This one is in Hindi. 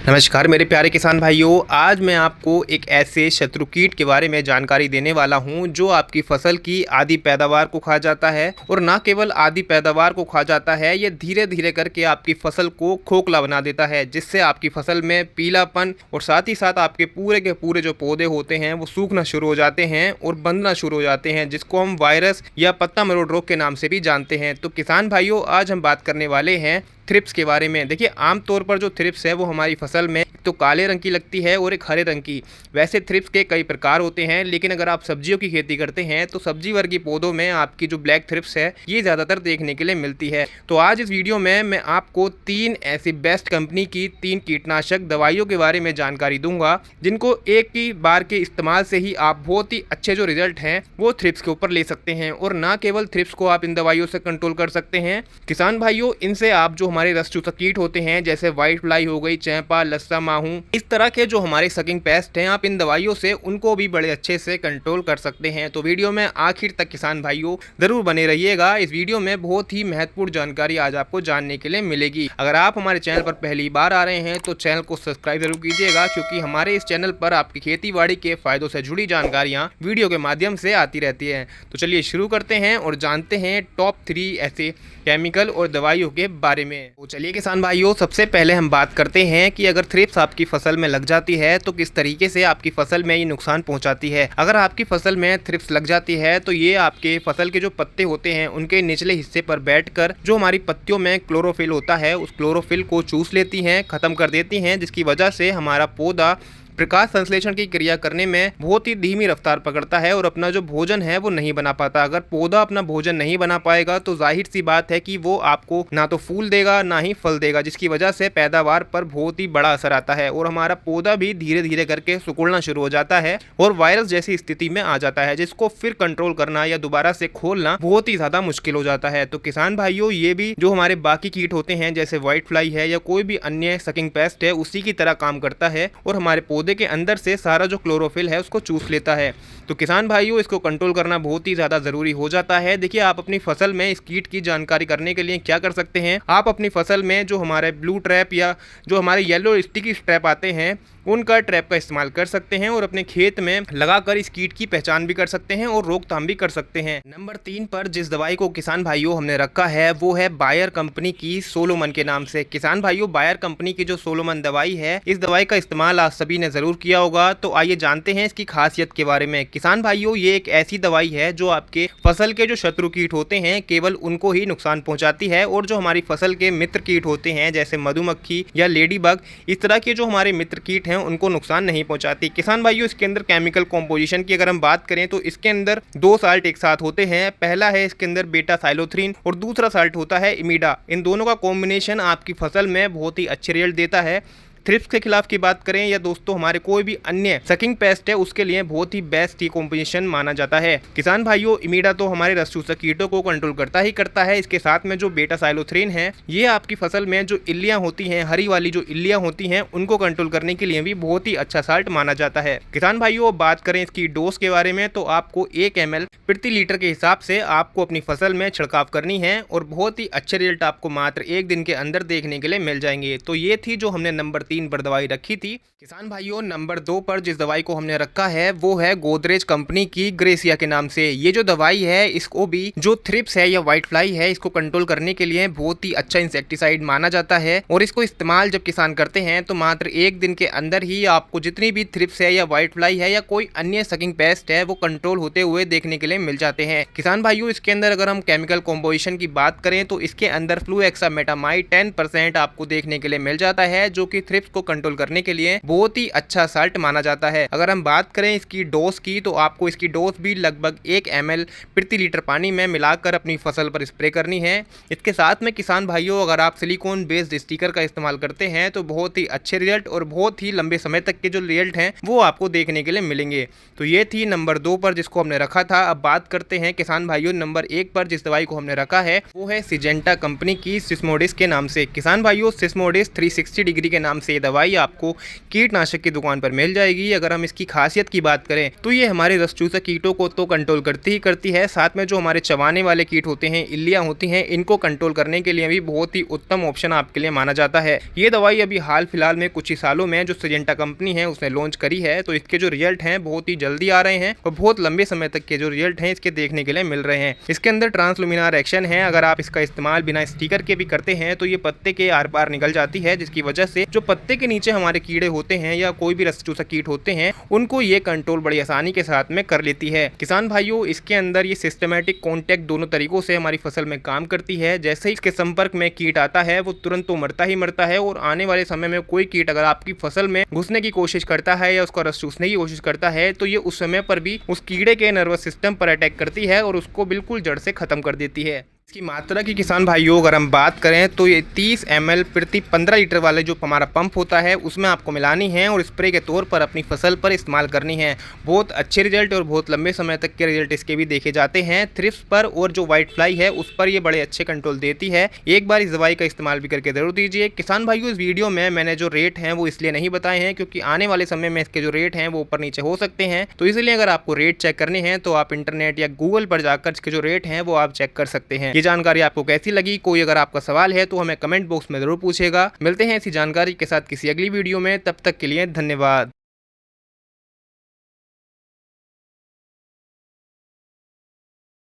नमस्कार मेरे प्यारे किसान भाइयों, आज मैं आपको एक ऐसे शत्रु कीट के बारे में जानकारी देने वाला हूं जो आपकी फसल की आधी पैदावार को खा जाता है। और न केवल आधी पैदावार को खा जाता है, ये धीरे धीरे करके आपकी फसल को खोखला बना देता है, जिससे आपकी फसल में पीलापन और साथ ही साथ आपके पूरे के पूरे जो पौधे होते हैं वो सूखना शुरू हो जाते हैं और बंधना शुरू हो जाते हैं, जिसको हम वायरस या पत्ता मरोड़ रोग के नाम से भी जानते हैं। तो किसान भाइयों, आज हम बात करने वाले हैं थ्रिप्स के बारे में। देखिए, आमतौर पर जो थ्रिप्स है वो हमारी फसल में तो काले रंग की लगती है और एक हरे रंग की। वैसे थ्रिप्स के कई प्रकार होते हैं, लेकिन अगर आप सब्जियों की खेती करते हैं तो सब्जी वर्गीय पौधों में आपकी जो ब्लैक थ्रिप्स है ये ज़्यादातर देखने के लिए मिलती है। तो आज इस वीडियो में मैं आपको 3 ऐसी बेस्ट कंपनी की 3 कीटनाशक दवाइयों के बारे में जानकारी दूंगा, जिनको एक ही बार के इस्तेमाल से ही आप बहुत ही अच्छे जो रिजल्ट हैं वो थ्रिप्स के ऊपर ले सकते हैं। और ना केवल थ्रिप्स को आप इन दवाइयों से कंट्रोल कर सकते हैं किसान भाइयों, इनसे आप जो हमारे रस चूसक कीट होते हैं जैसे व्हाइट फ्लाई हो गई, चैंपा, लस्सा, माहू, इस तरह के जो हमारे सकिंग पेस्ट हैं, आप इन दवाइयों से उनको भी बड़े अच्छे से कंट्रोल कर सकते हैं। तो वीडियो में आखिर तक किसान भाइयों जरूर बने रहिएगा। इस वीडियो में बहुत ही महत्वपूर्ण जानकारी आज आपको जानने के लिए मिलेगी। अगर आप हमारे चैनल पर पहली बार आ रहे हैं तो चैनल को सब्सक्राइब जरूर कीजिएगा, क्योंकि हमारे इस चैनल पर आपकी खेती बाड़ी के फायदों से जुड़ी जानकारियाँ वीडियो के माध्यम से आती रहती है। तो चलिए शुरू करते हैं और जानते हैं टॉप 3 ऐसे केमिकल और दवाइयों के बारे में। तो चलिए किसान भाइयों, सबसे पहले हम बात करते हैं कि अगर थ्रिप्स आपकी फसल में लग जाती है तो किस तरीके से आपकी फसल में ये नुकसान पहुंचाती है। अगर आपकी फसल में थ्रिप्स लग जाती है तो ये आपके फसल के जो पत्ते होते हैं उनके निचले हिस्से पर बैठकर जो हमारी पत्तियों में क्लोरोफिल होता है उस क्लोरोफिल को चूस लेती हैं, खत्म कर देती हैं, जिसकी वजह से हमारा पौधा प्रकाश संश्लेषण की क्रिया करने में बहुत ही धीमी रफ्तार पकड़ता है और अपना जो भोजन है वो नहीं बना पाता। अगर पौधा अपना भोजन नहीं बना पाएगा तो जाहिर सी बात है कि वो आपको ना तो फूल देगा ना ही फल देगा, जिसकी वजह से पैदावार पर बहुत ही बड़ा असर आता है और हमारा पौधा भी धीरे धीरे करके सिकुड़ना शुरू हो जाता है और वायरस जैसी स्थिति में आ जाता है, जिसको फिर कंट्रोल करना या दोबारा से खोलना बहुत ही ज्यादा मुश्किल हो जाता है। तो किसान भाइयों, ये भी जो हमारे बाकी कीट होते हैं जैसे व्हाइट फ्लाई है या कोई भी अन्य सकिंग पेस्ट है उसी की तरह काम करता है और हमारे पौधे के अंदर से सारा जो क्लोरोफिल है उसको चूस लेता है। तो किसान भाइयों, इसको कंट्रोल करना बहुत ही ज्यादा जरूरी हो जाता है। देखिए, आप अपनी फसल में इस कीट की जानकारी करने के लिए क्या कर सकते हैं, आप अपनी फसल में जो हमारे ब्लू ट्रैप या जो हमारे येलो स्टिकी ट्रैप आते हैं उनका ट्रैप का इस्तेमाल कर सकते हैं और अपने खेत में लगाकर इस कीट की पहचान भी कर सकते हैं और रोकथाम भी कर सकते हैं। नंबर 3 पर जिस दवाई को किसान भाइयों हमने रखा है वो है बायर कंपनी की सोलोमन के नाम से। किसान भाइयों, बायर कंपनी की जो सोलोमन दवाई है, इस दवाई का इस्तेमाल आप सभी ने जरूर किया होगा। तो आइए जानते हैं इसकी खासियत के बारे में। किसान भाइयों, ये एक ऐसी दवाई है जो आपके फसल के जो शत्रु कीट होते हैं केवल उनको ही नुकसान पहुंचाती है और जो हमारी फसल के मित्र कीट होते हैं जैसे मधुमक्खी या लेडी बग, इस तरह के जो हमारे मित्र कीट हैं उनको नुकसान नहीं पहुंचाती। किसान भाइयों, इसके अंदर केमिकल कॉम्पोजिशन की अगर हम बात करें तो इसके अंदर 2 साल्ट एक साथ होते हैं। पहला है इसके अंदर बीटा साइलोथ्रीन और दूसरा साल्ट होता है इमिडा। इन दोनों का कॉम्बिनेशन आपकी फसल में बहुत ही अच्छे रिजल्ट देता है। थ्रिप्स के खिलाफ की बात करें या दोस्तों हमारे कोई भी अन्य सकिंग पेस्ट है उसके लिए बहुत ही बेस्ट ही कॉम्बिनेशन माना जाता है। किसान भाइयों, इमिडा तो हमारे रस चूसक कीटों को कंट्रोल करता ही करता है, इसके साथ में जो बीटा साइलोथ्रीन है ये आपकी फसल में जो इल्लियां होती हैं, हरी वाली जो इल्लियां होती हैं, उनको कंट्रोल करने के लिए भी बहुत ही अच्छा साल्ट माना जाता है। किसान भाइयों, बात करें इसकी डोज के बारे में तो आपको 1 ml प्रति लीटर के हिसाब से आपको अपनी फसल में छिड़काव करनी है और बहुत ही अच्छे रिजल्ट आपको मात्र 1 दिन के अंदर देखने के लिए मिल जाएंगे। तो ये थी जो हमने नंबर 3 पर दवाई रखी थी। किसान भाइयों, नंबर 2 पर जिस दवाई को हमने रखा है वो है गोदरेज कंपनी की ग्रेसिया के नाम से। ये जो दवाई है इसको भी जो थ्रिप्स है या व्हाइट फ्लाई है इसको कंट्रोल करने के लिए बहुत ही अच्छा इंसेक्टिसाइड माना जाता है और इसको इस्तेमाल जब किसान करते हैं तो मात्र 1 दिन के अंदर ही आपको जितनी भी थ्रिप्स है या व्हाइट फ्लाई है या कोई अन्य सकिंग पेस्ट है वो कंट्रोल होते हुए देखने के लिए मिल जाते हैं। किसान भाइयों, इसके अंदर अगर हम केमिकल कॉम्पोजिशन की बात करें तो इसके अंदर फ्लूएक्सामेटामाइड 10% आपको देखने के लिए मिल जाता है, जो कि थ्रिप्स को कंट्रोल करने के लिए बहुत ही अच्छा साल्ट माना जाता है। अगर हम बात करें इसकी डोज की तो आपको इसकी डोज भी लगभग 1 ml प्रति लीटर पानी में मिलाकर अपनी फसल पर स्प्रे करनी है। इसके साथ में किसान भाइयों, अगर आप सिलिकॉन बेस्ड स्टिकर का इस्तेमाल करते हैं तो बहुत ही अच्छे रिजल्ट और बहुत ही लंबे समय तक के जो रिजल्ट हैं वो आपको देखने के लिए मिलेंगे। तो ये थी नंबर 2 पर जिसको हमने रखा था। अब बात करते हैं किसान भाइयों नंबर 1 पर जिस दवाई को हमने रखा है वो है सिजेंटा कंपनी की सिस्मोडिस के नाम से। किसान भाइयों, सिस्मोडिस 360 डिग्री के नाम से ये दवाई आपको कीटनाशक की दुकान पर मिल जाएगी। अगर हम इसकी खासियत की बात करें तो ये हमारे रस चूसक कीटों को तो कंट्रोल करती ही करती है, साथ में जो हमारे चबाने वाले कीट होते हैं, इल्लियाँ होती हैं, इनको कंट्रोल करने के लिए भी बहुत ही उत्तम ऑप्शन आपके लिए माना जाता है। ये दवाई अभी हाल फिलहाल में कुछ ही सालों में जो सिजेंटा कंपनी है उसने लॉन्च करी है, तो इसके जो रिजल्ट हैं बहुत ही जल्दी आ रहे हैं और बहुत लंबे समय तक के जो रिजल्ट हैं इसके देखने के लिए मिल रहे हैं। इसके अंदर ट्रांसलुमिनार एक्शन है। अगर आप इसका इस्तेमाल बिना स्टिकर के भी करते हैं तो ये पत्ते के आर पार निकल जाती है, जिसकी वजह से जो पत्ते के नीचे हमारे कीड़े होते हैं या कोई भी रस चूसक कीट होते हैं उनको ये कंट्रोल बड़ी आसानी के साथ में कर लेती है। किसान भाइयों, इसके अंदर ये सिस्टमैटिक कॉन्टैक्ट दोनों तरीकों से हमारी फसल में काम करती है। जैसे ही इसके संपर्क में कीट आता है वो तुरंत तो मरता ही मरता है, और आने वाले समय में कोई कीट अगर आपकी फसल में घुसने की कोशिश करता है या उसका रस चूसने की कोशिश करता है तो ये उस समय पर भी उस कीड़े के नर्वस सिस्टम पर अटैक करती है और उसको बिल्कुल जड़ से खत्म कर देती है। इसकी मात्रा की किसान भाइयों अगर हम बात करें तो ये 30 ml प्रति 15 लीटर वाले जो हमारा पंप होता है उसमें आपको मिलानी है और स्प्रे के तौर पर अपनी फसल पर इस्तेमाल करनी है। बहुत अच्छे रिजल्ट और बहुत लंबे समय तक के रिजल्ट इसके भी देखे जाते हैं। थ्रिप्स पर और जो व्हाइट फ्लाई है उस पर ये बड़े अच्छे कंट्रोल देती है। एक बार इस दवाई का इस्तेमाल भी करके जरूर दीजिए। किसान भाइयों, इस वीडियो में मैंने जो रेट हैं वो इसलिए नहीं बताए हैं क्योंकि आने वाले समय में इसके जो रेट हैं वो ऊपर नीचे हो सकते हैं, तो इसलिए अगर आपको रेट चेक करने हैं तो आप इंटरनेट या गूगल पर जाकर इसके जो रेट हैं वो आप चेक कर सकते हैं। ये जानकारी आपको कैसी लगी? कोई अगर आपका सवाल है तो हमें कमेंट बॉक्स में जरूर पूछेगा। मिलते हैं ऐसी जानकारी के साथ किसी अगली वीडियो में, तब तक के लिए धन्यवाद।